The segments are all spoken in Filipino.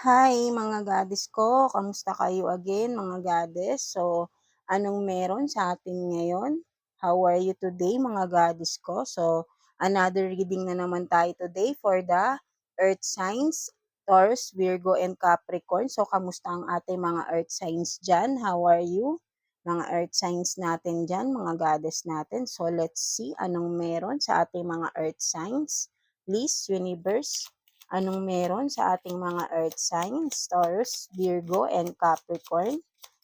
Hi mga goddess ko, kamusta kayo again mga goddess? So, anong meron sa atin ngayon? How are you today mga goddess ko? So, another reading na naman tayo today for the earth signs, Taurus, Virgo, and Capricorn. So, kamusta ang ating mga earth signs dyan? How are you? Mga earth signs natin dyan, mga goddess natin. So, let's see anong meron sa ating mga earth signs. Please, universe, anong meron sa ating mga earth signs, Taurus, Virgo, and Capricorn?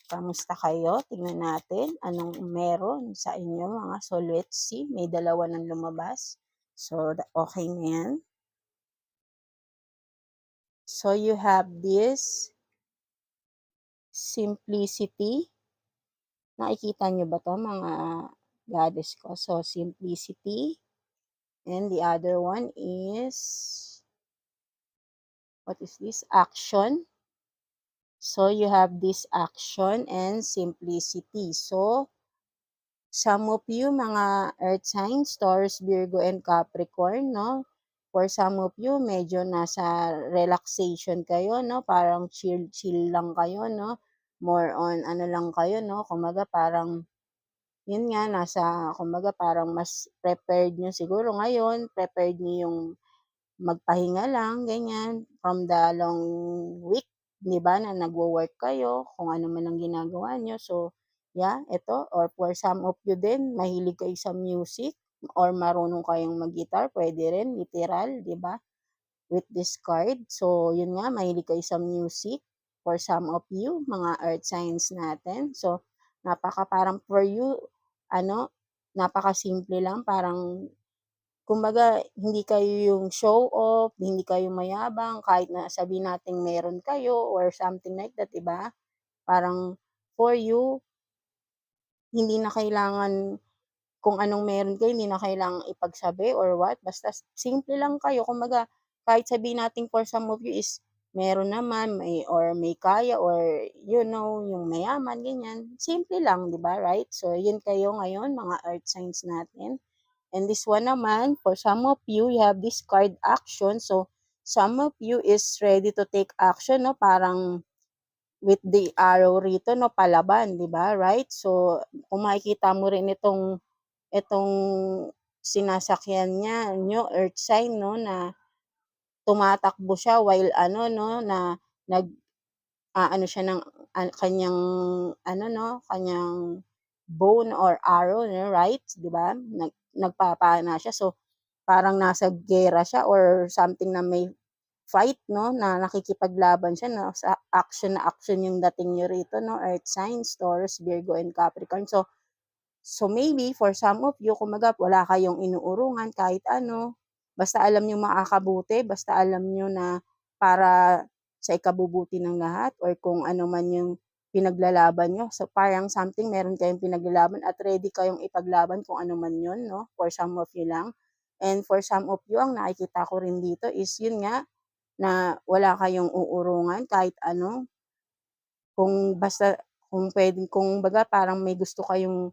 Kamusta kayo? Tingnan natin anong meron sa inyo mga, so let's see. May dalawa ng lumabas. So, okay na yan. So, you have this simplicity. Nakikita nyo ba to mga goddess ko? So, simplicity. And the other one is, what is this? Action. So, you have this action and simplicity. So, some of you, mga earth signs, Taurus, Virgo, and Capricorn, no? For some of you, medyo nasa relaxation kayo, no? Parang chill lang kayo, no? More on, ano lang kayo, no? Kumaga parang, yun nga, kumaga parang mas prepared nyo siguro ngayon, prepared nyo yung magpahinga lang, ganyan, from the long week, 'di ba, na nagwo-work kayo, kung ano man ang ginagawa niyo. So, yeah, ito, or for some of you din, mahilig kayo sa music or marunong kayong mag-guitar, pwede rin, literal, 'di ba, with this card. So, yun nga, mahilig kayo sa music for some of you, mga earth signs natin. So, parang for you, ano, napakasimple lang, parang kumbaga, hindi kayo yung show off, hindi kayo mayabang, kahit na sabihin nating meron kayo or something like that, 'di ba? Parang for you, hindi na kailangan kung anong meron kayo, hindi na kailangang ipagsabi or what, basta simple lang kayo. Kumbaga, kahit sabihin natin for some of you is meron naman, may kaya or yung mayaman, ganyan. Simple lang, 'di ba, right? So, yun kayo ngayon, mga earth signs natin. And this one naman, for some of you, you have this card action. So, some of you is ready to take action, no? Parang with the arrow rito, no? Palaban, di ba? Right? So, kung makikita mo rin itong sinasakyan niya, earth sign, no? Na tumatakbo siya while no? Na ano siya ng kanyang, kanyang bone or arrow, no? Right? Di ba? Nagpapana siya. So, parang nasa giyera siya or something na may fight, no, na nakikipaglaban siya, no, sa action na action yung dating niyo rito, no, earth signs, Taurus, Virgo, and Capricorn. So maybe for some of you, kumbaga wala kayong inuurungan kahit ano, basta alam niyo makakabuti, basta alam niyo na para sa ikabubuti ng lahat or kung ano man yung pinaglalaban niyo. So parang something meron kayong pinaglalaban at ready kayong ipaglaban kung ano man yun, no, for some of you lang. And for some of you, ang nakikita ko rin dito is yun nga, na wala kayong uurungan kahit ano, kung basta kung puwedeng kumbaga parang may gusto kayong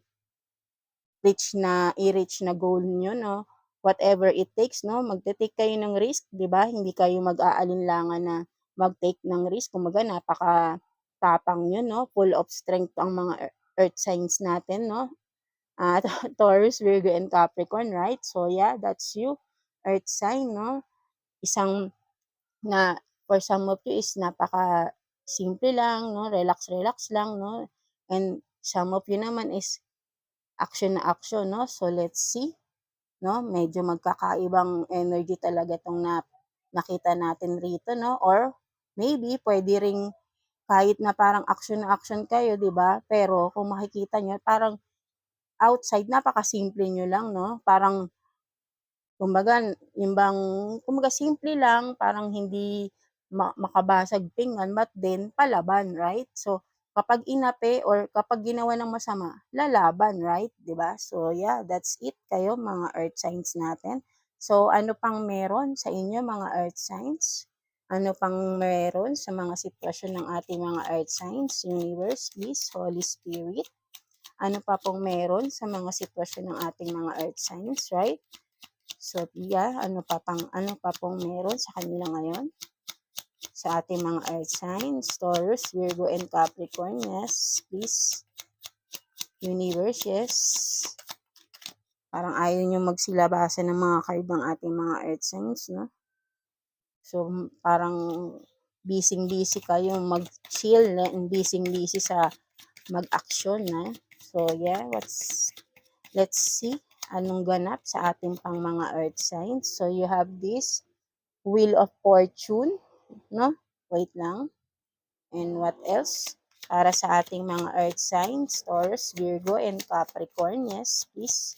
i-reach na goal niyo, 'no, whatever it takes, 'no, magte-take kayo ng risk, 'di ba? Hindi kayo mag-aalinlangan na mag-take ng risk, kumbaga napakatapang niyo, 'no, full of strength ang mga earth signs natin, 'no, Taurus, Virgo, and Capricorn, right? So yeah, that's you, earth sign, 'no, isang na for some of you is napaka-simple lang, 'no, relax-relax lang, 'no, and some of you naman is action na action, 'no. So, let's see, 'no, medyo magkakaibang energy talaga 'tong nakita natin rito, 'no, or maybe puwede ring kahit na parang action na action kayo, 'di ba, pero kung makikita niyo parang outside napakasimple niyo lang, 'no, parang kumbaga yung bang kumbaga simple lang, parang hindi makabasag pinggan but then palaban, right? So, kapag inapi or kapag ginawa ng masama, lalaban, right? 'Di ba? So, yeah, that's it kayo mga earth signs natin. So, ano pang meron sa inyo mga earth signs? Ano pang meron sa mga sitwasyon ng ating mga earth signs? Universe, please, Holy Spirit. Ano pa pong meron sa mga sitwasyon ng ating mga earth signs, right? So, yeah, ano pa pong meron sa kanila ngayon? sa ating mga earth signs, Taurus, Virgo, and Capricorn. Yes, please. Universe, yes. Parang ayaw nyo magsilabasan ng mga card ng ating mga earth signs, no? So, parang busy kayo mag-chill and busy sa mag-action, na. So, yeah, let's see anong ganap sa ating pang mga earth signs. So, you have this Wheel of Fortune, no? Wait lang. And what else? Para sa ating mga earth signs, Taurus, Virgo, and Capricorn. Yes, please.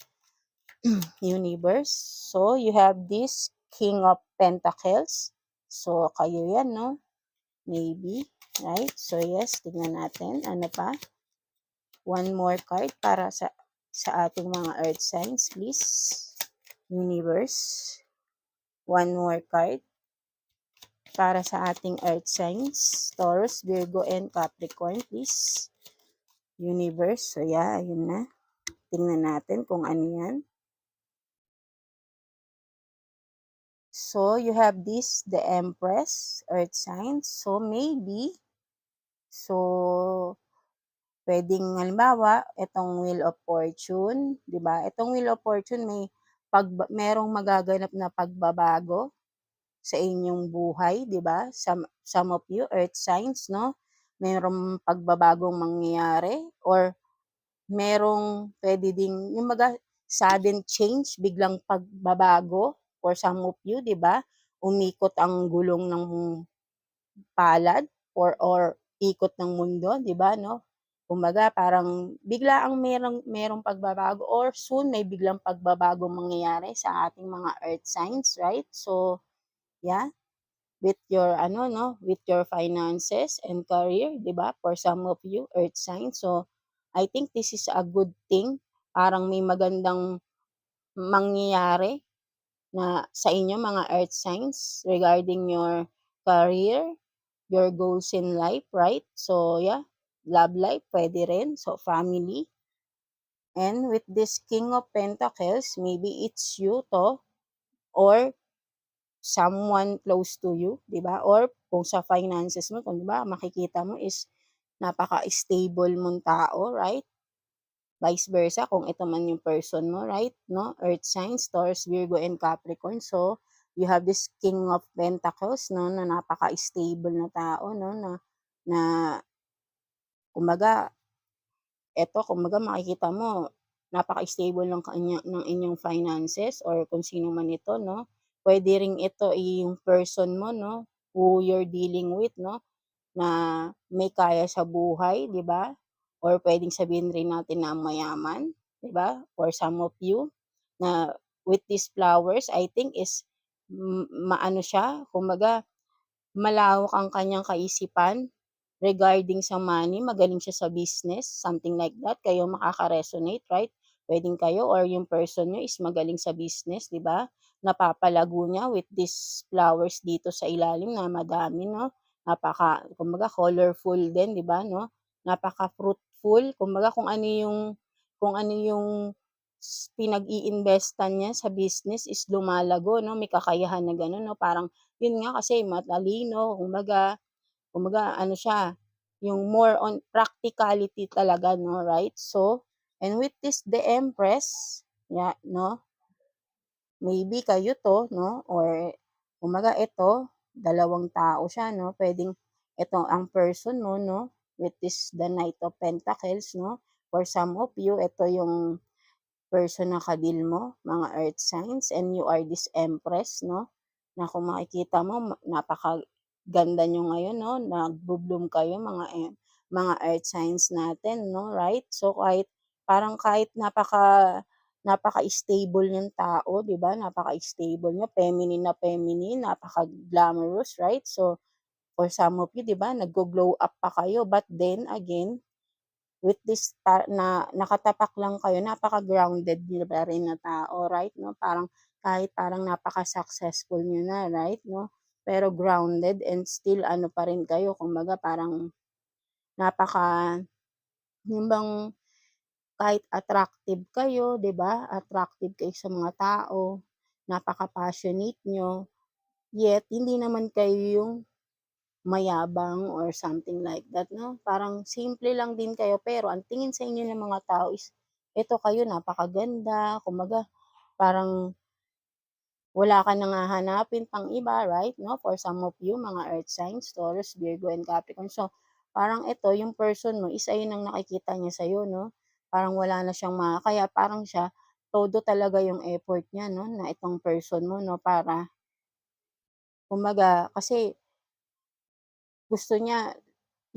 Universe. So, you have this King of Pentacles. So, kayo yan, no? Maybe. Right? So, yes, tingnan natin. Ano pa? One more card para sa ating mga earth signs, please. Universe. One more card para sa ating earth signs, Taurus, Virgo, and Capricorn, please. Universe. So, yeah, ayun na. Tingnan natin kung ano yan. So, you have this, the Empress, earth signs. So, maybe, so, pwedeng, halimbawa, itong Wheel of Fortune, di ba? Itong Wheel of Fortune, merong magaganap na pagbabago sa inyong buhay, di ba? Some of you, earth signs, no? Merong pagbabagong mangyayari or merong pwede ding, yung sudden change, biglang pagbabago for some of you, di ba? Umikot ang gulong ng palad or ikot ng mundo, di ba, no? Kumbaga, parang bigla ang merong pagbabago or soon may biglang pagbabago mangyayari sa ating mga earth signs, right? So, yeah, with your with your finances and career, 'di ba? For some of you earth signs. So, I think this is a good thing. Parang may magandang mangyayari na sa inyo mga earth signs regarding your career, your goals in life, right? So, yeah, love life, pwede rin. So, family. And with this King of Pentacles, maybe it's you to, or someone close to you, di ba? Or kung sa finances mo, kung di ba, makikita mo is napaka-stable mong tao, right? Vice versa, kung ito man yung person mo, right? No? Earth signs, Taurus, Virgo, and Capricorn. So, you have this King of Pentacles, no, na napaka-stable na tao, no, na kumbaga, kumbaga makikita mo, napaka-stable ng inyong finances or kung sino man ito, no? Pwede ring ito yung person mo, no? Who you're dealing with, no? Na may kaya sa buhay, di ba? Or pwedeng sabihin rin natin na mayaman, di ba? For some of you, na with these flowers, I think is maano siya, kumbaga, malawak ang kanyang kaisipan regarding sa money, magaling siya sa business, something like that. Kayo makaka-resonate, right? Pwedeng kayo or yung person nyo is magaling sa business, di ba? Napapalago niya with these flowers dito sa ilalim na madami, no? Kumbaga, colorful din, di ba, no? Napaka-fruitful. Kumbaga, kung ano yung pinag-iinvestan niya sa business is lumalago, no? May kakayahan na gano'n, no? Parang, yun nga kasi matalino, kumbaga ano siya, yung more on practicality talaga, no, right? So, and with this, the Empress, yeah, no, maybe kayo to, no, or kumbaga ito, dalawang tao siya, no, pwedeng ito ang person mo, no, with this, the Knight of Pentacles, no, for some of you, ito yung person na kadil mo, mga earth signs, and you are this Empress, no, na kung makikita mo, napakaganda nyo ngayon, no, nagbo-bloom kayo, mga earth signs natin, no, right? So, kahit napaka-stable yung tao, di ba? Napaka-stable nyo, feminine na feminine, napaka-glamorous, right? So, for some of you, di ba, nag-glow up pa kayo, but then again, with this na nakatapak lang kayo, napaka-grounded niyo pa rin na tao, right? No? Kahit parang napaka-successful niyo na, right? No? Pero grounded and still ano pa rin kayo, kumbaga parang napaka, yung bang kahit attractive kayo, 'di ba? Attractive kayo sa mga tao, napaka-passionate niyo, yet hindi naman kayo yung mayabang or something like that, 'no? Parang simple lang din kayo pero ang tingin sa inyo ng mga tao is eto kayo napakaganda, kumbaga parang wala ka nang hahanapin pang iba, right, 'no? For some of you, mga earth signs, Taurus, Virgo, and Capricorn. So, parang ito, yung person mo is ayun ang nakikita niya sa'yo, 'no? Parang wala na siyang kaya parang siya, todo talaga yung effort niya, 'no, na itong person mo, 'no, para kumbaga kasi gusto niya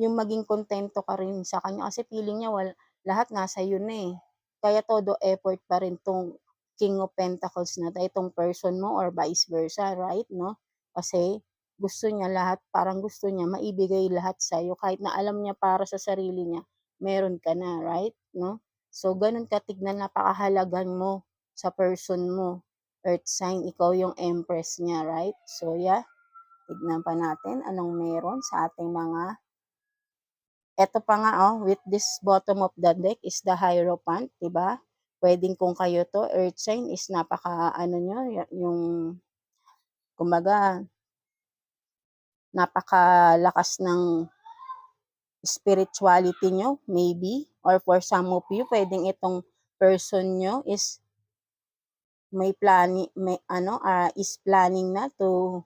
yung maging kontento ka rin sa kanya kasi feeling niya lahat nasa iyo na, eh. Kaya todo effort pa rin 'tong King of Pentacles na 'to, itong person mo or vice versa, right, 'no? Kasi gusto niya lahat parang gusto niya maibigay lahat sa'yo kahit na alam niya para sa sarili niya meron ka na, right, 'no? So, gano'n ka tignan napakahalaga mo sa person mo, earth sign, ikaw yung empress niya, right? So, yeah, tignan pa natin anong meron sa ating mga eto pa nga, with this bottom of the deck is the Hierophant, 'di ba? Puwedeng kung kayo 'to, earth sign is napaka-ano niyo, yung kumbaga napakalakas ng spirituality niyo maybe or for some of you puwedeng itong person niyo is is planning na to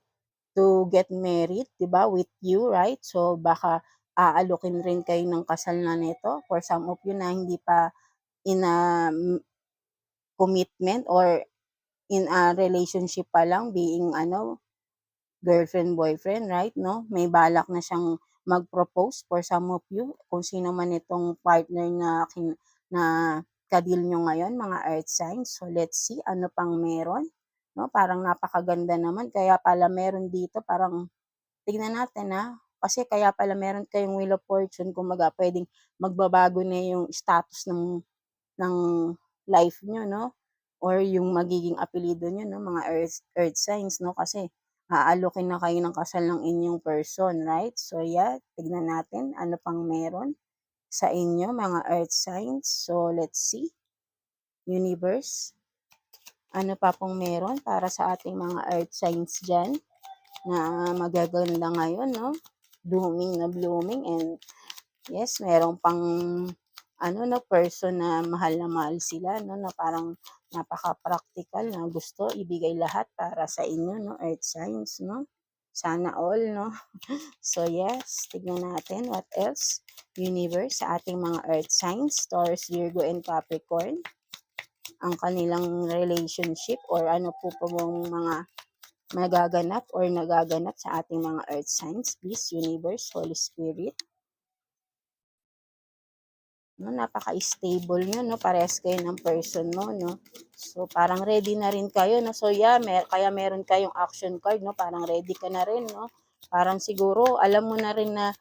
get married, 'di ba, with you, right? So, baka aalukin rin kayo ng kasal na nito for some of you na hindi pa in a commitment or in a relationship pa lang being girlfriend, boyfriend, right, 'no? May balak na siyang mag-propose for some of you, kung sino man itong partner na ka-deal niyo ngayon, mga earth signs. So, let's see ano pang meron, 'no? Parang napakaganda naman kaya pala meron dito parang tignan natin, kasi kaya pala meron kayong Wheel of Fortune kumbaga puwedeng magbabago na yung status ng life niyo, 'no, or yung magiging apelyido niyo, 'no, mga earth signs, 'no, kasi aalukin na kayo ng kasal ng inyong person, right? So, yeah, tignan natin ano pang meron sa inyo, mga earth signs. So, let's see, universe, ano pa pong meron para sa ating mga earth signs diyan na magaganda ngayon, 'no? Blooming na blooming and yes, meron pang person na mahal sila, 'no, na parang napaka-praktikal na gusto ibigay lahat para sa inyo, 'no, earth signs, 'no? Sana all, 'no? So, yes, tignan natin what else, universe, sa ating mga earth signs, Taurus, Virgo, and Capricorn, ang kanilang relationship or ano po pong mga magaganap or nagaganap sa ating mga earth signs, please, universe, Holy Spirit. No, napaka-stable niyo, 'no, parehas kayo ng person mo, 'no. So, parang ready na rin kayo, 'no. So, yeah, kaya meron kayong action card, 'no, parang ready ka na rin, 'no. Parang siguro alam mo na rin na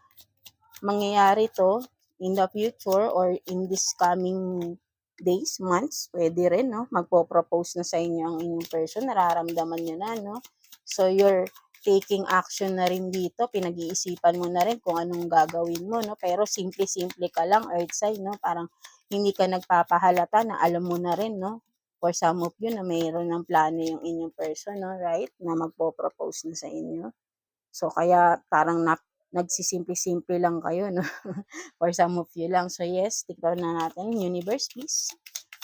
mangyayari 'to in the future or in this coming days, months, puwede rin, 'no, magpo-propose na sa inyo ang inyong person, nararamdaman niyo na, 'no. So, you're taking action na rin dito, pinag-iisipan mo na rin kung anong gagawin mo, 'no, pero simple-simple ka lang, earth sign, 'no, parang hindi ka nagpapahalata na alam mo na rin, 'no, for some of you na mayroon ng plano yung inyong person, 'no, right, na magpo-propose na sa inyo. So, kaya parang nagsisimple-simple lang kayo, 'no, for some of you lang. So, yes, tignan na natin, universe, please.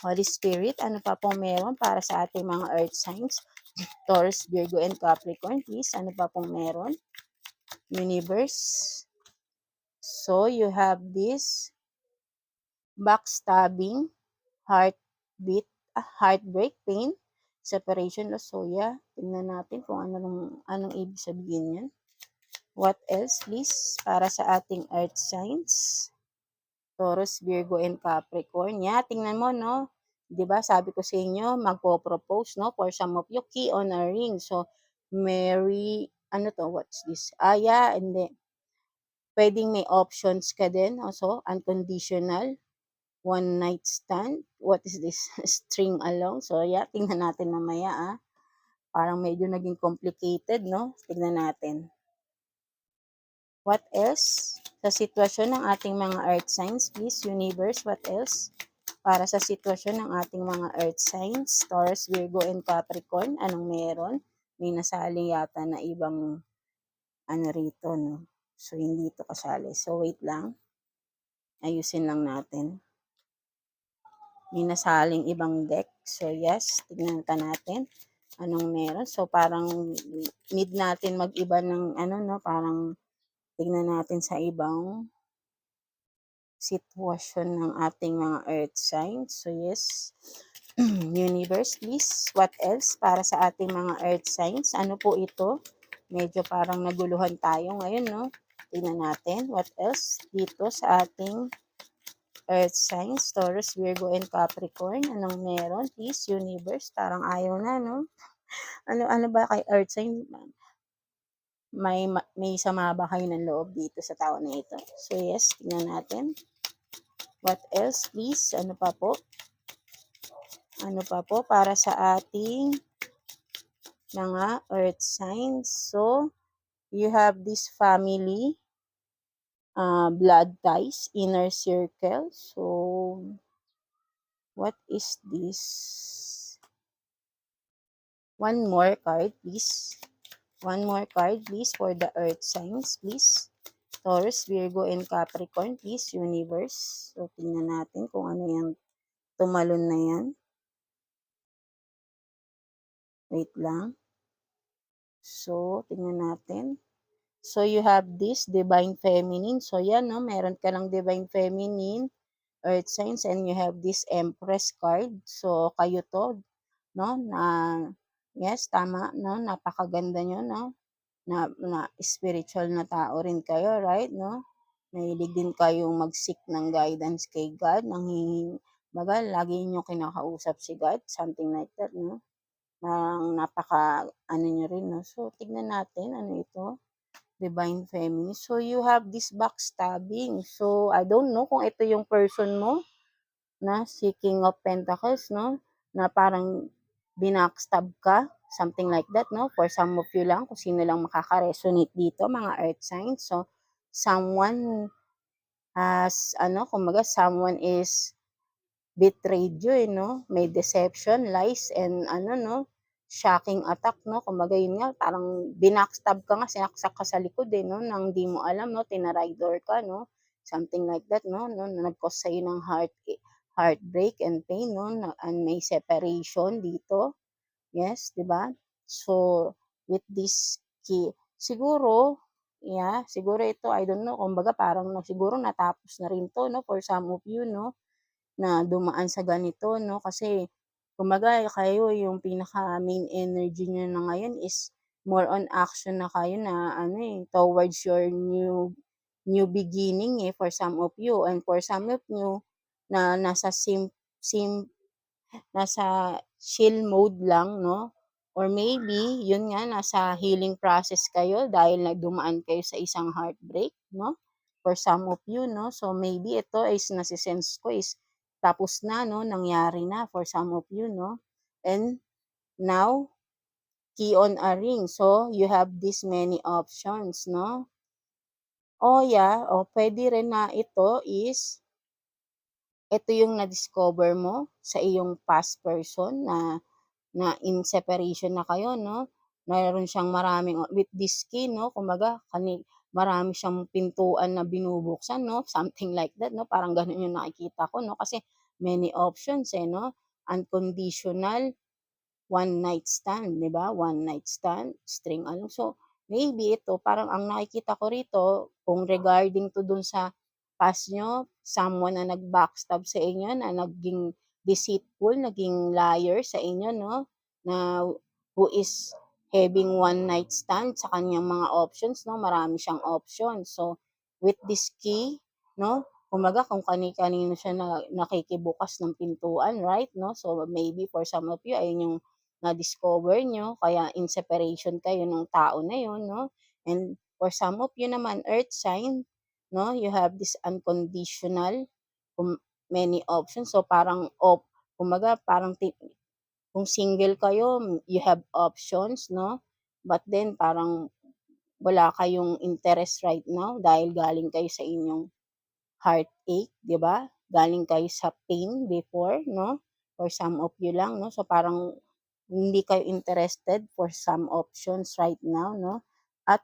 Holy Spirit, ano pa pong meron para sa ating mga earth signs? Taurus, Virgo, and Capricorn, please. Ano pa pong meron? Universe. So, you have this backstabbing, heartbreak, pain, separation, loss. So, yeah, tingnan natin kung anong ibig sabihin yan. What else, please, para sa ating earth signs? Taurus, Virgo, and Capricorn. Yeah, tingnan mo, no? 'Di ba sabi ko sa inyo, magpo-propose, no? For some of you, key on a ring. So, what's this? Yeah, hindi. Pwedeng may options ka din, also, unconditional, one night stand. What is this? String along. So, yeah, tingnan natin mamaya, Parang medyo naging complicated, no? Tingnan natin. What else? Sa sitwasyon ng ating mga earth signs, please, universe, what else? Para sa sitwasyon ng ating mga earth signs, Taurus, Virgo, and Capricorn, anong meron? May nasali yata na ibang rito, no? So, hindi ito kasali. So, wait lang. Ayusin lang natin. May nasaling ibang deck. So, yes, tignan ka natin anong meron. So, parang need natin mag-iba ng ano, no? Parang tignan natin sa ibang sitwasyon ng ating mga earth signs. So, yes. Universe, please. What else para sa ating mga earth signs? Ano po ito? Medyo parang naguluhan tayo ngayon, no? Tingnan natin. What else dito sa ating earth signs? Taurus, Virgo, and Capricorn. Anong meron? Please, universe. Parang ayaw na, no? Ano ba kay earth sign? May sama ba kayo ng loob dito sa tao na ito? So, yes. Tingnan natin. What else, please? Ano pa po? Ano pa po para sa ating mga earth signs? So, you have this family, blood ties, inner circle. So, what is this? One more card, please. One more card, please, for the earth signs, please. Taurus, Virgo, and Capricorn, please, universe. So, tingnan natin kung ano yung tumalon na yan. Wait lang. So, tingnan natin. So, you have this divine feminine. So, yan, no? Meron ka ng divine feminine, earth signs, and you have this empress card. So, kayo to, no? Yes, tama, no? Napakaganda nyo, no? Na spiritual na tao rin kayo, right, no? Mahilig din kayong mag-seek ng guidance kay God, baga, lagi nyo kinakausap si God, something like that, no? Ano nyo rin, no? So, tignan natin, ano ito? Divine Feminine. So, you have this backstabbing. So, I don't know kung ito yung person mo na si King of Pentacles, no? Na parang binackstab ka, something like that, no? For some of you lang, kung sino lang makaka-resonate dito, mga earth signs. So, someone has, kumbaga, someone is betrayed you, no? May deception, lies, and no? Shocking attack, no? Kumbaga, yun nga, parang binackstab ka nga, sinaksak ka sa likod, no? Nang di mo alam, no? Tinarider ka, no? Something like that, no? Nag-cause sa'yo ng heartbreak and pain, no? And may separation dito. Yes, di ba? So, with this key, siguro, siguro ito, I don't know, kumbaga parang siguro natapos na rin to, no? For some of you, no? Na dumaan sa ganito, no? Kasi, kumbaga, kayo, yung pinaka main energy nyo na ngayon is more on action na kayo na, towards your new beginning, for some of you. And for some of you, na nasa chill mode lang, no? Or maybe, yun nga, nasa healing process kayo dahil dumaan kayo sa isang heartbreak, no? For some of you, no? So, maybe ito is nasisense ko is tapos na, no? Nangyari na for some of you, no? And now, key on a ring. So, you have this many options, no? Pwede rin na ito yung na-discover mo sa iyong past person na in separation na kayo, no? Mayroon siyang maraming, with this key, no? Kumbaga, marami siyang pintuan na binubuksan, no? Something like that, no? Parang ganun yung nakikita ko, no? Kasi many options, no? Unconditional, one night stand, 'di ba? One night stand, string along. So, maybe ito parang ang nakikita ko rito kung regarding to dun sa past nyo, someone na nag-backstab sa inyo, na naging deceitful, naging liar sa inyo, no? Na who is having one night stand sa kanyang mga options, no? Marami siyang options. So, with this key, no? Kumbaga kung kani-kanino siya nakikibukas ng pintuan, right, no? So, maybe for some of you, ayun yung na-discover nyo, kaya in separation kayo ng tao na yun, no? And for some of you naman, earth sign, no? You have this unconditional, many options. So, parang, kumbaga, parang, kung single kayo, you have options, no? But then, parang, wala kayong interest right now dahil galing kayo sa inyong heartache, 'di ba? Galing kayo sa pain before, no? For some of you lang, no? So, parang, hindi kayo interested for some options right now, no? At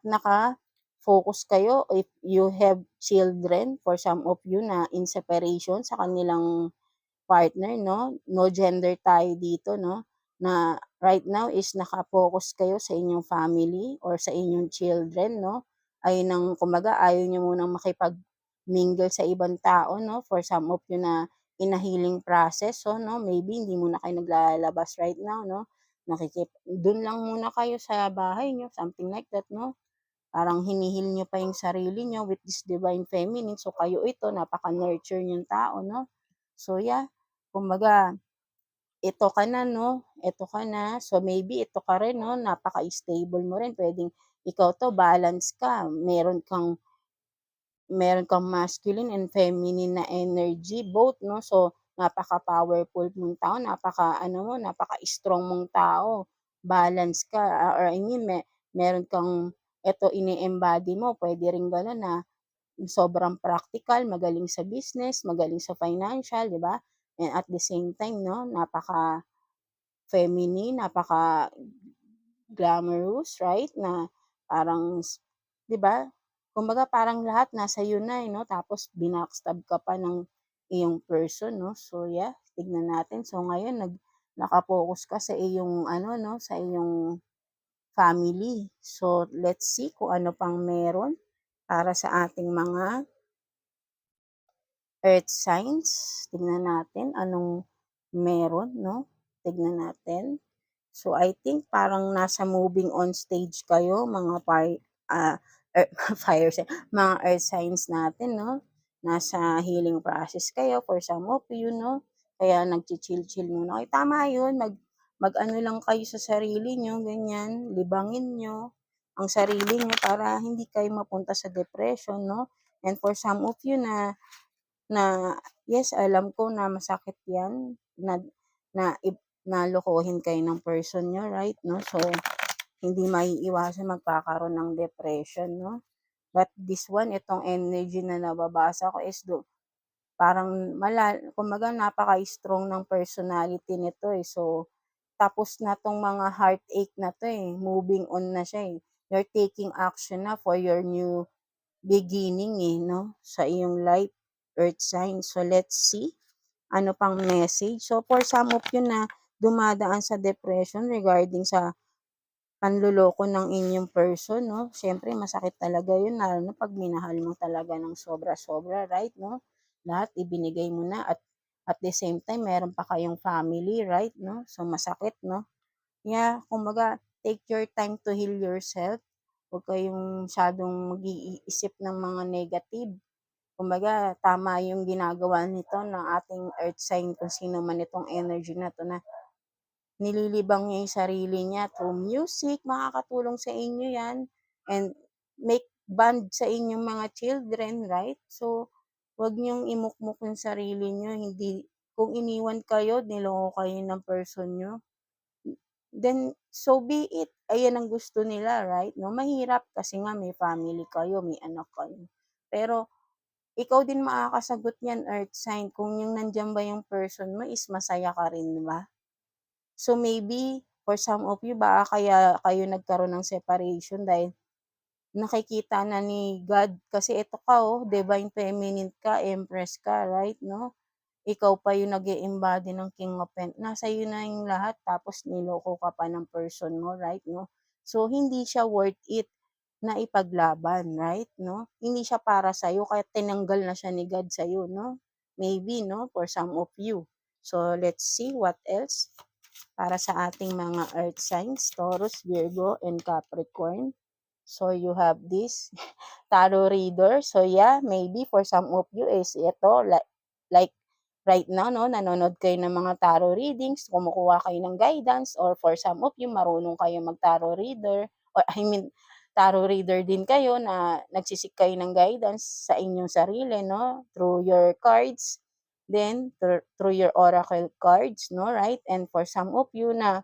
focus kayo if you have children, for some of you na in separation sa kanilang partner, no? No gender tayo dito, no? Na right now is naka-focus kayo sa inyong family or sa inyong children, no? Ayun ang kumbaga ayaw niyo munang makipag-mingle sa ibang tao, no? For some of you na in a healing process, so, no? Maybe hindi muna kayo naglalabas right now, no? Dun lang muna kayo sa bahay niyo, something like that, no? Parang hinihil niyo pa yung sarili niyo with this divine feminine. So, kayo ito, napaka-nurture niyong tao, no? So, yeah, kumbaga, ito ka na, no? Ito ka na. So, maybe ito ka rin, no? Napaka-stable mo rin. Pwedeng ikaw to, balance ka. Meron kang masculine and feminine na energy, both, no? So, napaka-powerful mong tao, napaka-strong mong tao. Balance ka, or I mean, meron kang, eto ini-embody mo, pwede rin gano'n na sobrang practical, magaling sa business, magaling sa financial, di ba? And at the same time, no, napaka-feminine, napaka-glamorous, right? Na parang, di ba? Kumbaga parang lahat nasa iyo na, no? Tapos binackstab ka pa ng iyong person, no? So yeah, tignan natin. So ngayon naka-focus ka sa iyong no, sa iyong family. So let's see kung ano pang meron para sa ating mga earth signs. Tignan natin anong meron, no? Tignan natin. So, I think parang nasa moving on stage kayo, mga fire sign, mga earth signs natin, no? Nasa healing process kayo for some of you, no? Kaya nagchichill-chill muna kayo. Tama yun, mag-ano lang kayo sa sarili nyo, ganyan, libangin nyo ang sarili nyo para hindi kayo mapunta sa depression, no? And for some of you na yes, alam ko na masakit 'yan na na lokohin kayo ng person niyo, right, 'no? So, hindi maiiwasan magkakaroon ng depression, 'no? But this one, itong energy na nababasa ko is parang kumbaga napaka-strong ng personality nito, eh. So, tapos na 'tong mga heartache na 'to, eh, moving on na siya, eh. You're taking action na for your new beginning, eh, 'no, sa iyong life, earth sign. So, let's see ano pang message. So, for some of you na dumadaan sa depression regarding sa panloloko ng inyong person, 'no, siyempre masakit talaga yun lalo na 'pag minahal mo talaga ng sobra-sobra, right, 'no? Lahat ibinigay mo na at the same time meron pa kayong family, right, 'no? So, masakit, 'no? Yeah, kumbaga take your time to heal yourself. Huwag kayong masyadong mag-iisip ng mga negative. Kumbaga tama yung ginagawa nito ng ating earth sign kung sino man itong energy na 'to na nililibang niya yung sarili niya through music, makakatulong sa inyo 'yan, and make bond sa inyong mga children, right? So, 'wag niyong imukmok yung sarili niyo, hindi kung iniwan kayo, niloko kayo ng person niyo, then so be it. Ayan ang gusto nila, right? No, mahirap kasi nga may family kayo, may anak kayo. Pero ikaw din makakasagot niyan, earth sign, kung yung nandiyan ba yung person mo is masaya ka rin, 'di ba? So maybe for some of you baka kaya kayo nagkaroon ng separation dahil nakikita na ni God kasi ito ka, divine feminine ka, empress ka, right, 'no? Ikaw pa yung nag-e-embody ng King of nasa iyo na yung lahat tapos niloko ka pa ng person mo, right, 'no? So hindi siya worth it na ipaglaban, right, 'no? Hindi siya para sa'yo kaya tinanggal na siya ni God sa'yo, 'no? Maybe, 'no, for some of you. So let's see what else para sa ating mga earth signs, Taurus, Virgo, and Capricorn. So you have this tarot reader. So yeah, maybe for some of you is ito, like right now, no, nanonood kayo ng mga tarot readings, kumukuha kayo ng guidance, or for some of you, marunong kayo mag-tarot reader, or I mean, tarot reader din kayo na nagsisik kayo ng guidance sa inyong sarili, no, through your cards, then through your oracle cards, no, right? And for some of you na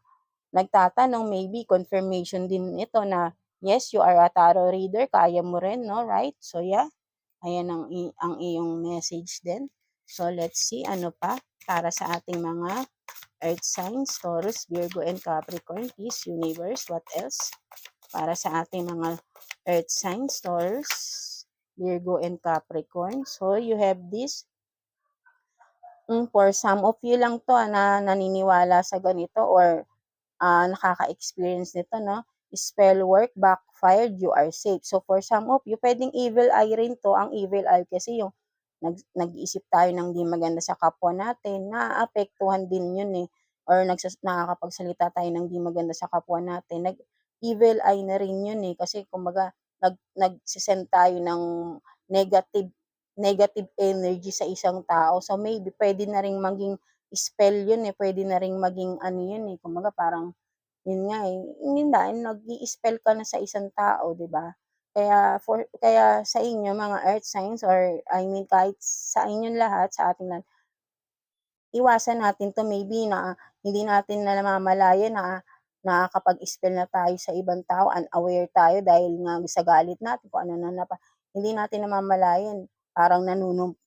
nagtatanong, maybe confirmation din ito na yes, you are a tarot reader, kaya mo rin, no, right? So yeah, ayan ang iyong message din. So let's see ano pa para sa ating mga earth signs, Taurus, Virgo, and Capricorn. Peace, universe, what else? Para sa ating mga Earth signs, Taurus, Virgo, and Capricorn. So, you have this. For some of you lang to na naniniwala sa ganito or nakaka-experience nito, no? Spell work, backfired, you are safe. So, for some of you, pwedeng evil eye rin to. Ang evil eye kasi yung nag-iisip tayo ng di maganda sa kapwa natin, naaapektuhan din yun eh. Or nakakapagsalita tayo ng di maganda sa kapwa natin. Evil eye na rin yun eh. Kasi kumbaga, nagsisend tayo ng negative negative energy sa isang tao. So, maybe pwede na rin maging spell yun eh. Pwede na rin maging ano yun eh. Kumbaga parang yun nga eh, dahil nag-i-spell ka na sa isang tao, 'di ba? Kaya sa inyo mga earth signs or I mean kahit sa inyong lahat, sa ating lahat, iwasan natin 'to maybe na hindi natin na namamalayan na nakakapag-spell na tayo sa ibang tao, unaware tayo dahil nga sa galit natin kung ano na hindi natin namamalayan, parang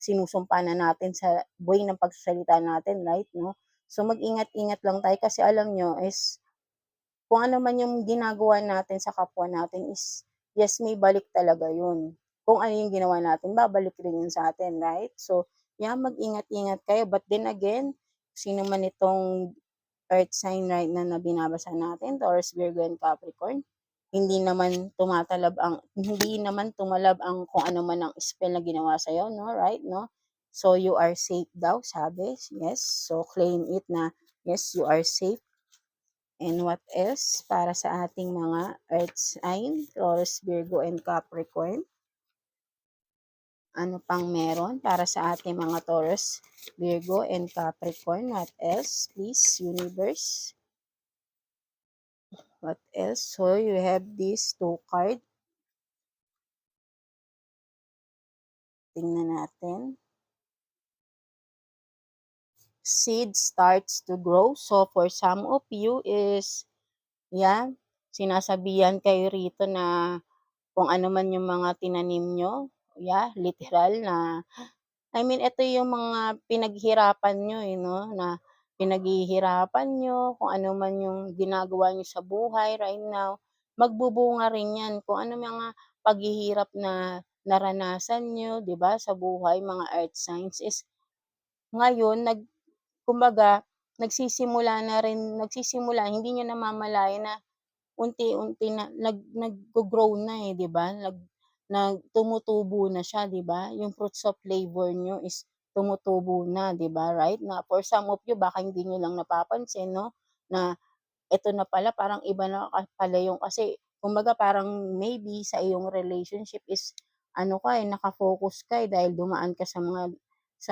sinusumpa na natin sa way ng pagsasalita natin, right, 'no? So mag-ingat-ingat lang tayo kasi alam niyo is kung ano man yung ginagawa natin sa kapwa natin is, yes, may balik talaga yun. Kung ano yung ginawa natin, babalik rin yun sa atin, right? So, yeah, mag-ingat-ingat kayo. But then again, sino man itong earth sign right na binabasa natin, Taurus, Virgo, and Capricorn, hindi naman tumalab ang kung ano man ang spell na ginawa sa'yo, no? Right, no? So, you are safe daw, sabi. Yes. So, claim it na, yes, you are safe. And what else para sa ating mga earth sign, Taurus, Virgo, and Capricorn? Ano pang meron para sa ating mga Taurus, Virgo, and Capricorn? What else, please, universe? What else? So, you have these two cards. Tingnan natin. Seed starts to grow. So, for some of you is, yeah, sinasabihan kayo rito na kung ano man yung mga tinanim nyo, yeah, literal na I mean, ito yung mga pinaghirapan nyo eh, no? Na pinaghihirapan nyo, kung ano man yung ginagawa nyo sa buhay right now, magbubunga rin yan. Kung ano mga paghihirap na naranasan nyo, di ba, sa buhay, mga earth signs, is ngayon, kumbaga, nagsisimula, hindi nyo namamalayan na unti-unti na naggo-grow na eh, 'di ba? Tumutubo na siya, 'di ba? Yung fruits of labor niyo is tumutubo na, 'di ba? Right? Na for some of you baka hindi niyo lang napapansin, no? Na eto na pala parang iba na pala yung kasi kumbaga parang maybe sa iyong relationship is ano ka eh, naka-focus ka eh, dahil dumaan ka sa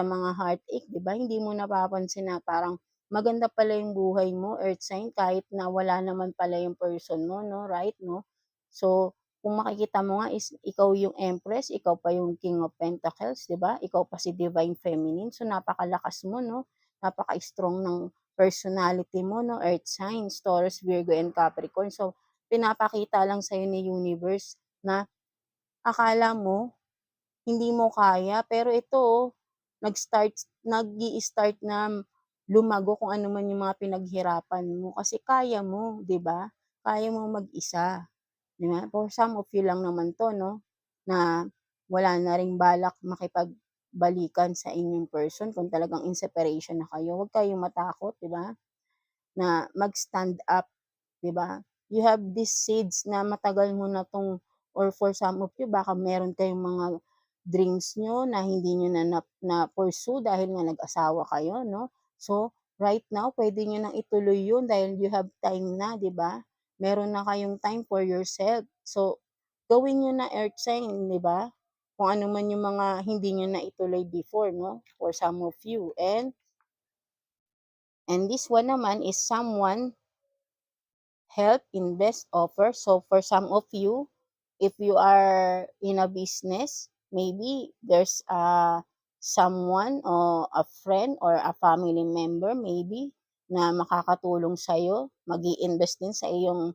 mga heartache, 'di ba? Hindi mo napapansin na parang maganda pala yung buhay mo, earth sign, kahit na wala naman pala yung person mo, no? Right, no? So, kung makikita mo nga is ikaw yung empress, ikaw pa yung king of pentacles, 'di ba? Ikaw pa si divine feminine. So, napakalakas mo, no? Napaka-strong ng personality mo, no? Earth signs, Taurus, Virgo, and Capricorn. So, pinapakita lang sa'yo ni universe na akala mo hindi mo kaya, pero ito, nag-i-start na lumago kung ano man yung mga pinaghirapan mo kasi kaya mo, 'di ba? Kaya mo mag-isa, 'di ba? For some of you lang naman 'to, no, na wala na ring balak makipagbalikan sa inyong person kung talagang in separation na kayo. Huwag kayong matakot, 'di ba? Na mag-stand up, 'di ba? You have these seeds na matagal mo na 'tong or for some of you baka meron kayong mga dreams nyo na hindi nyo na pursue dahil nga nag-asawa kayo, no? So, right now, pwede nyo nang ituloy yun dahil you have time na, di ba? Meron na kayong time for yourself. So, gawin nyo na earth sign, di ba? Kung ano man yung mga hindi nyo na ituloy before, no? For some of you. And this one naman is someone help, invest, offer. So for some of you, if you are in a business, maybe there's someone or a friend or a family member maybe na makakatulong sa'yo, mag-i-invest din sa iyong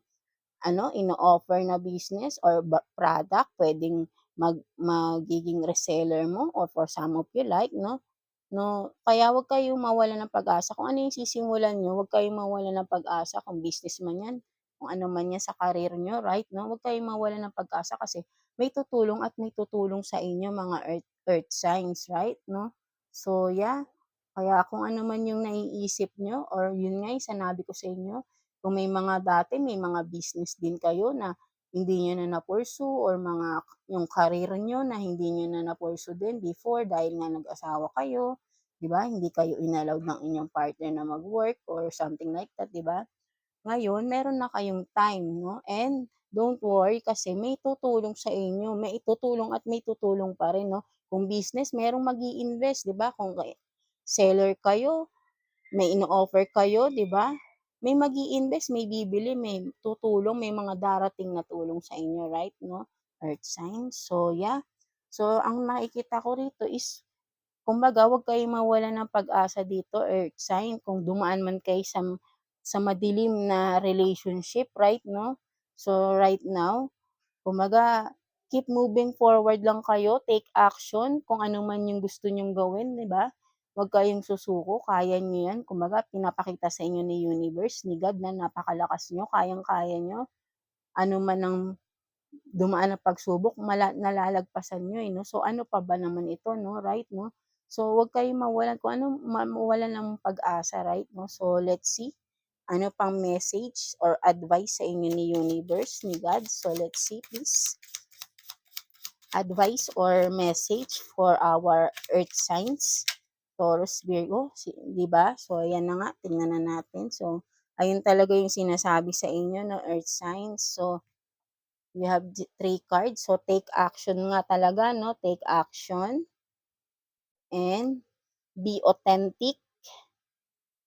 ino-offer na business or product, pwedeng magiging reseller mo or for some of you like, no, kaya wag kayong mawalan ng pag-asa kung ano yung sisimulan niyo, wag kayong mawalan ng pag-asa kung business man 'yan, kung ano man yan sa career niyo, right, 'no? Huwag kayong mawalan ng pag-asa kasi may tutulong at may tutulong sa inyo mga earth signs, right, 'no? So, yeah, kaya kung ano man yung naiisip niyo or yun nga yung sinabi ko sa inyo, kung may mga dati may mga business din kayo na hindi niyo na na-pursue or mga yung career niyo na hindi niyo na na-pursue din before dahil nga nag-asawa kayo, 'di ba? Hindi kayo inallowed ng inyong partner na mag-work or something like that, 'di ba? Ngayon meron na kayong time 'no, and don't worry kasi may tutulong sa inyo, may itutulong at may tutulong pa rin 'no. Kung business merong mag-i-invest 'di ba, kung seller kayo, may ino-offer kayo 'di ba? May mag-i-invest, may bibili, may tutulong, may mga darating na tulong sa inyo, right 'no, earth signs. So yeah, so ang nakikita ko rito is kumbaga huwag kayong mawalan ng pag-asa dito, earth sign, kung dumaan man kayo sa madilim na relationship, right 'no? So right now, kumbaga keep moving forward lang kayo, take action kung ano man yung gusto niyong gawin, 'di ba? Huwag kayong susuko, kaya niyo 'yan. Kumbaga pinapakita sa inyo ni universe, ni God na napakalakas niyo, kayang-kaya niyo. Ano man ang dumaan na pagsubok nalalagpasan niyo, eh, 'no. So, ano pa ba naman ito 'no, right 'no. So, huwag kayong mawalan kung ano mawalan ng pag-asa, right 'no. So, let's see, ano pang message or advice sa inyo ni universe, ni God. So, let's see please, advice or message for our earth signs, Taurus, Virgo, 'di ba? So, ayan na nga, tingnan na natin. So, ayun talaga yung sinasabi sa inyo na earth signs. So, you have three cards. So, take action nga talaga, no? Take action and be authentic.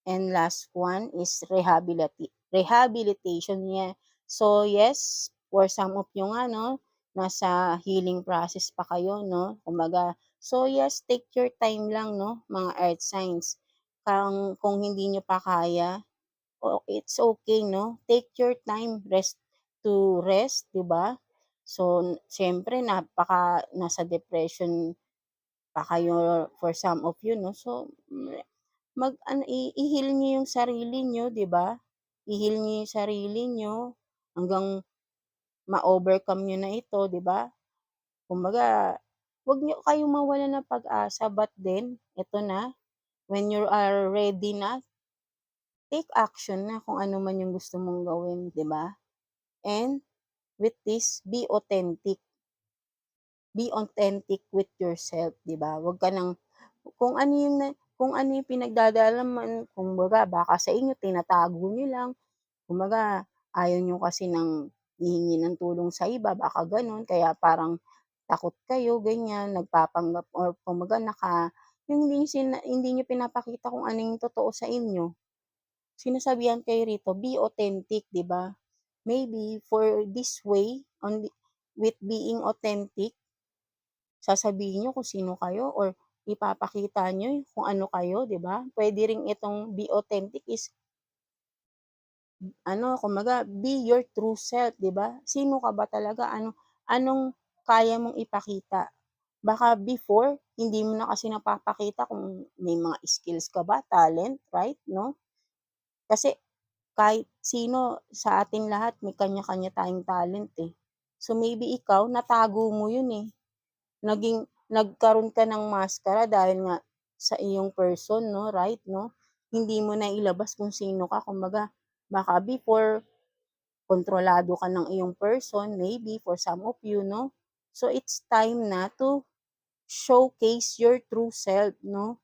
And last one is rehabilitation niya. So, yes, for some of you nga, no, nasa healing process pa kayo, no? Kumbaga, so yes, take your time lang, no, mga earth signs. Kung hindi nyo pa kaya, oh, it's okay, no? Take your time, rest, 'di ba? So, siyempre nasa depression pa kayo for some of you, no? So, mag-ano, i-heal niyo yung sarili niyo, 'di ba? I-heal niyo yung sarili niyo hanggang ma-overcome niyo na ito, 'di ba? Kumbaga, 'wag niyo kayong mawalan ng pag-asa, but then, eto na, when you are ready na, take action na kung ano man yung gusto mong gawin, 'di ba? And with this, be authentic with yourself, 'di ba? Huwag ka ng kung ano yung pinagdadalaman, kumbaga baka sa inyo tinatago niyo lang, kumbaga ayaw niyo kasi ng hihingi ng tulong sa iba, baka gano'n kaya parang takot kayo ganyan, nagpapanggap or kumbaga yung hindi niyo pinapakita kung ano yung totoo sa inyo. Sinasabihan kayo rito, be authentic, 'di ba? Maybe for this way, with being authentic, sasabihin niyo kung sino kayo or ipapakita niyo kung ano kayo, 'di ba? Puwede ring itong be authentic is ano, kumbaga be your true self, 'di ba? Sino ka ba talaga, anong kaya mong ipakita. Baka before hindi mo na kasi napapakita kung may mga skills ka ba, talent, right, 'no? Kasi kahit sino sa ating lahat may kanya-kanya tayong talent, eh. So, maybe ikaw natago mo 'yun, eh. Nagkaroon ka ng maskara dahil nga sa iyong person 'no, right 'no? Hindi mo na ilabas kung sino ka, kumbaga baka before kontrolado ka ng iyong person, maybe for some of you 'no. So, it's time na to showcase your true self 'no.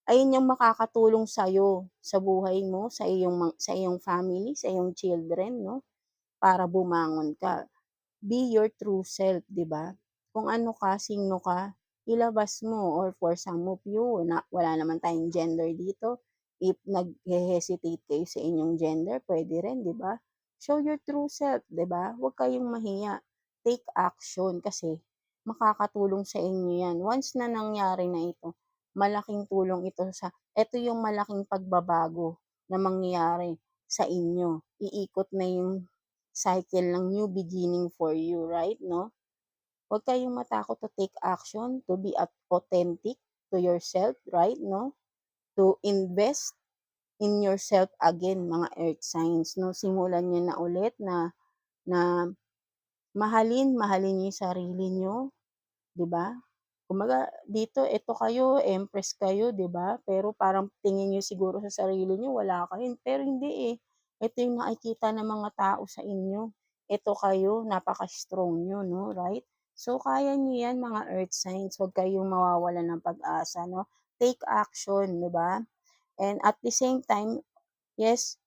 Ayun yung makakatulong sa'yo sa buhay mo, sa iyong family, sa iyong children 'no, para bumangon ka. Be your true self, 'di ba? Kung ano ka, sino ka, ilabas mo, or for some of you na wala naman tayong gender dito, if naghe-hesitate kayo sa inyong gender, puwede rin, 'di ba? Show your true self, 'di ba? Huwag kayong mahiya. Take action kasi makakatulong sa inyo 'yan. Once na nangyari na ito, malaking tulong ito eto yung malaking pagbabago na mangyayari sa inyo. Iikot na yung cycle ng new beginning for you, right, 'no? Huwag kayong matakot to take action, to be authentic to yourself, right, 'no? To invest, in yourself again mga earth signs 'no. Simulan niyo na ulit na mahalin niyo yung sarili niyo, 'di ba? Kumbaga dito eto kayo, empress kayo, 'di ba? Pero parang tingin niyo siguro sa sarili niyo wala kayo, pero hindi, eh. Ito yung nakikita ng mga tao sa inyo. Eto kayo, napaka-strong niyo 'no, right? So, kaya niyo 'yan mga earth signs, huwag kayong mawawalan ng pag-asa 'no. Take action, 'di ba? And at the same time, yes,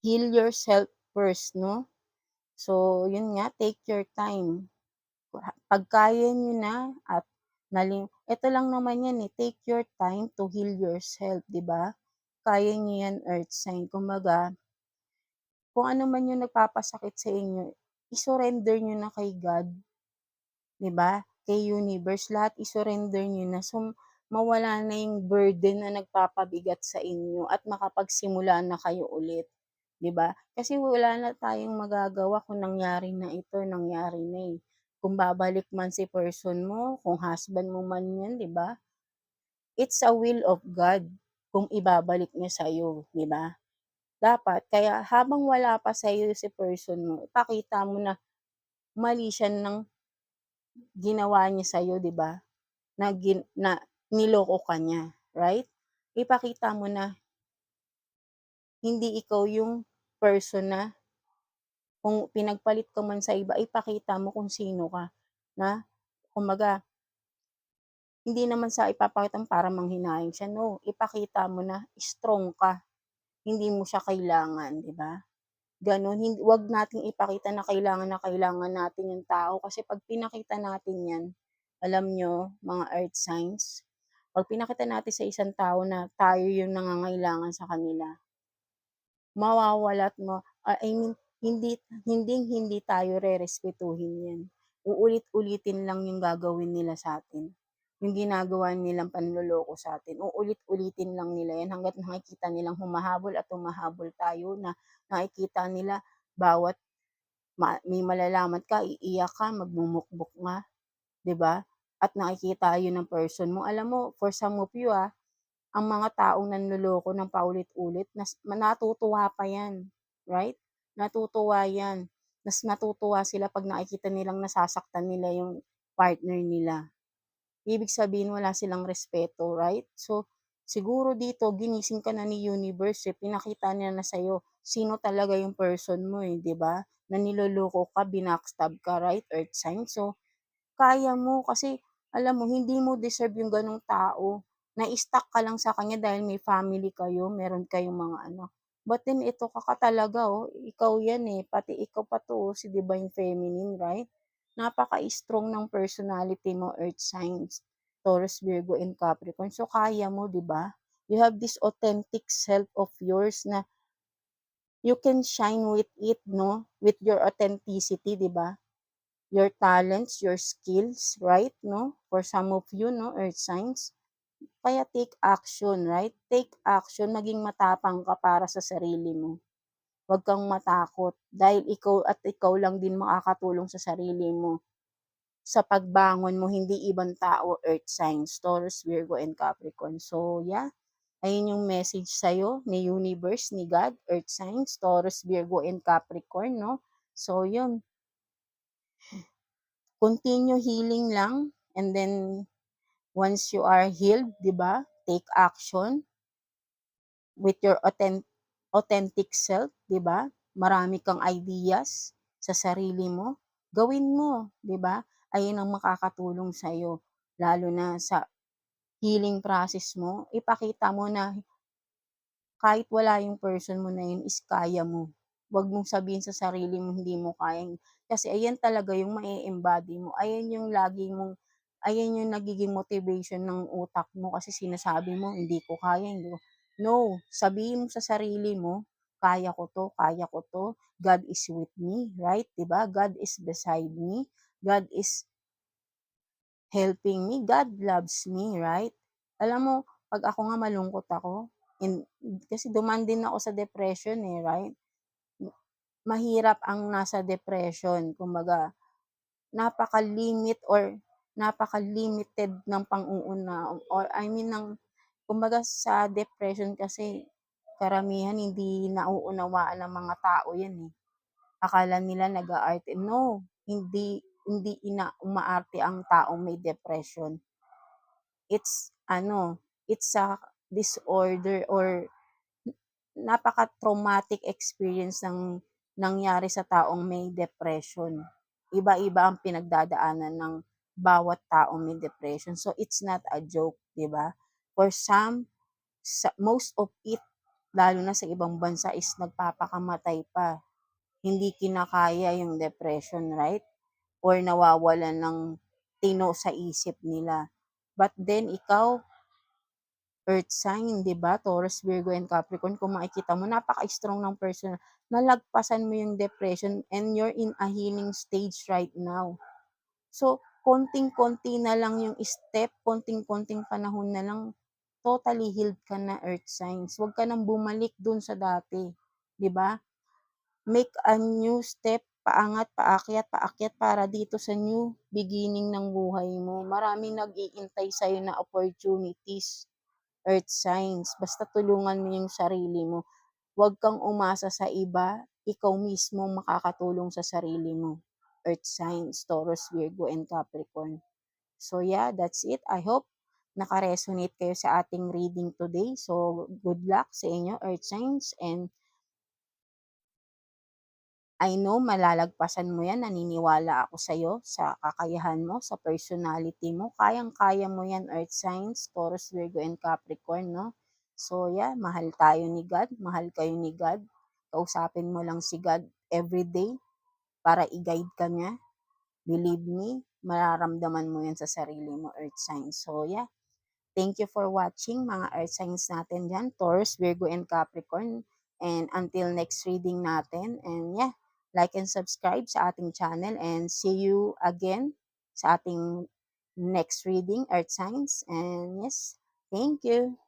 heal yourself first 'no. So, yun nga, take your time. 'Pag kaya niyo na at eto lang naman 'yan, eh, take your time to heal yourself, 'di ba? Kaya niyo 'yan, earth sign. Kumbaga, kung ano man yung nagpapasakit sa inyo, i-surrender niyo na kay God, 'di ba? Kay universe, lahat i-surrender niyo na. So, mawala na yung burden na nagpapabigat sa inyo at makapagsimula na kayo ulit, 'di ba? Kasi wala na tayong magagawa kung nangyari na ito, nangyari na, eh. Kung babalik man si person mo, kung husband mo man 'yan, 'di ba? It's a will of God kung ibabalik niya sa'yo, 'di ba? Dapat kaya habang wala pa sa'yo si person mo, ipakita mo na mali siya ng ginawa niya sa'yo, 'di ba? Na niloko ka niya, right? Ipakita mo na hindi ikaw yung person na kung pinagpalit ka man sa iba, ipakita mo kung sino ka, na kumbaga hindi naman sa ipapakita mo para manghinayang siya, no, ipakita mo na strong ka, hindi mo siya kailangan, 'di ba? Gano'n, 'wag nating ipakita na kailangan natin yung tao kasi 'pag pinakita natin 'yan, alam niyo mga earth signs, 'pag pinakita natin sa isang tao na tayo yung nangangailangan sa kanila, mawawala't I mean hinding-hindi tayo rerespetuhin 'yan. Uulit-ulitin lang yung gagawin nila sa'tin. Yung ginagawa nilang panloloko sa'tin, uulit-ulitin lang nila 'yan hangga't nakikita nilang humahabol at humahabol tayo, na nakikita nila bawat may malalaman ka, iiyak ka, magmumukmok nga, 'di ba? At nakikita yun ng person mo. Alam mo, for some of you, ang mga taong nanloloko ng paulit-ulit natutuwa pa 'yan, right? Natutuwa 'yan. Mas natutuwa sila 'pag nakikita nilang nasasaktan nila yung partner nila. Ibig sabihin wala silang respeto, right? So, siguro dito ginising ka na ni universe, eh, pinakita niya na sa'yo sino talaga yung person mo, eh, 'di ba? Na niloloko ka, binackstab ka, right, earth sign? So, kaya mo kasi alam mo hindi mo deserve yung gano'ng tao, na-stuck ka lang sa kanya dahil may family kayo, meron kayong mga anak. But then ito ka talaga, oh, ikaw 'yan, eh, pati ikaw pa 'to, oh, si Divine Feminine, right? Napaka-strong ng personality mo, earth signs, Taurus, Virgo, and Capricorn. So kaya mo, 'di ba? You have this authentic self of yours na you can shine with it 'no, with your authenticity, 'di ba? Your talents, your skills, right, 'no? For some of you 'no, earth signs. Kaya take action, right? Take action, maging matapang ka para sa sarili mo. Huwag kang matakot dahil ikaw lang din makakatulong sa sarili mo, sa pagbangon mo, hindi ibang tao, earth signs, Taurus, Virgo, and Capricorn. So, yeah, ayun yung message sa'yo ni universe, ni God, earth signs, Taurus, Virgo, and Capricorn, 'no? So, yun, continue healing lang, and then once you are healed, 'di ba, take action with your authentic self, 'di ba? Marami kang ideas sa sarili mo, gawin mo, 'di ba? Ayun ang makakatulong sa'yo lalo na sa healing process mo. Ipakita mo na kahit wala yung person mo na yun is kaya mo. Huwag mong sabihin sa sarili mo hindi mo kaya, kasi ayan talaga yung ma-e-embody mo, ayan yung nagiging motivation ng utak mo kasi sinasabi mo, "Hindi ko kaya, hindi ko." No, sabihin mo sa sarili mo, kaya ko 'to, God is with me, right, 'di ba? God is beside me, God is helping me, God loves me, right? Alam mo, 'pag ako nga malungkot ako, kasi dumaan din ako sa depression, eh, right? Mahirap ang nasa depression, kumbaga napaka-limit or napaka-limited ng pang-uunawa, or I mean ng Kumbaga sa depression kasi karamihan hindi nauunawaan ng mga tao 'yan, eh. Akala nila nag-aarte, no, hindi hindi umaarte ang taong may depression. It's a disorder or napaka-traumatic experience ng nangyari sa taong may depression. Iba-iba ang pinagdadaanan ng bawat taong may depression. So it's not a joke, 'di ba? For some, most of it, lalo na sa ibang bansa, is nagpapakamatay pa. Hindi kinakaya yung depression, right? Or nawawalan ng tino sa isip nila. But then ikaw, Earth sign, 'di ba? Taurus, Virgo, and Capricorn, kung makikita mo napaka-strong ng person, nalagpasan mo yung depression and you're in a healing stage right now. So, konting-konti na lang yung step, konting-konting panahon na lang, totally healed ka na, Earth signs. Huwag ka nang bumalik dun sa dati, 'di ba? Make a new step, paangat, paakyat, paakyat para dito sa new beginning ng buhay mo. Maraming nag-iintay sa'yo na opportunities, Earth signs. Basta tulungan mo yung sarili mo. Huwag kang umasa sa iba, ikaw mismo makakatulong sa sarili mo. Earth signs, Taurus, Virgo, and Capricorn. So yeah, that's it. I hope naka-resonate kayo sa ating reading today. So good luck sa inyo, Earth signs, and I know malalagpasan mo yan, naniniwala ako sa'yo, sa kakayahan mo, sa personality mo. Kayang-kaya mo yan, Earth signs, Taurus, Virgo, and Capricorn, no? So yeah, mahal tayo ni God, mahal kayo ni God. Kausapin mo lang si God everyday para i-guide ka niya. Believe me, mararamdaman mo yan sa sarili mo, Earth signs. So yeah, thank you for watching mga earth signs natin dyan, Taurus, Virgo, and Capricorn. And until next reading natin. And yeah, like and subscribe sa ating channel. And see you again sa ating next reading, earth signs. And yes, thank you.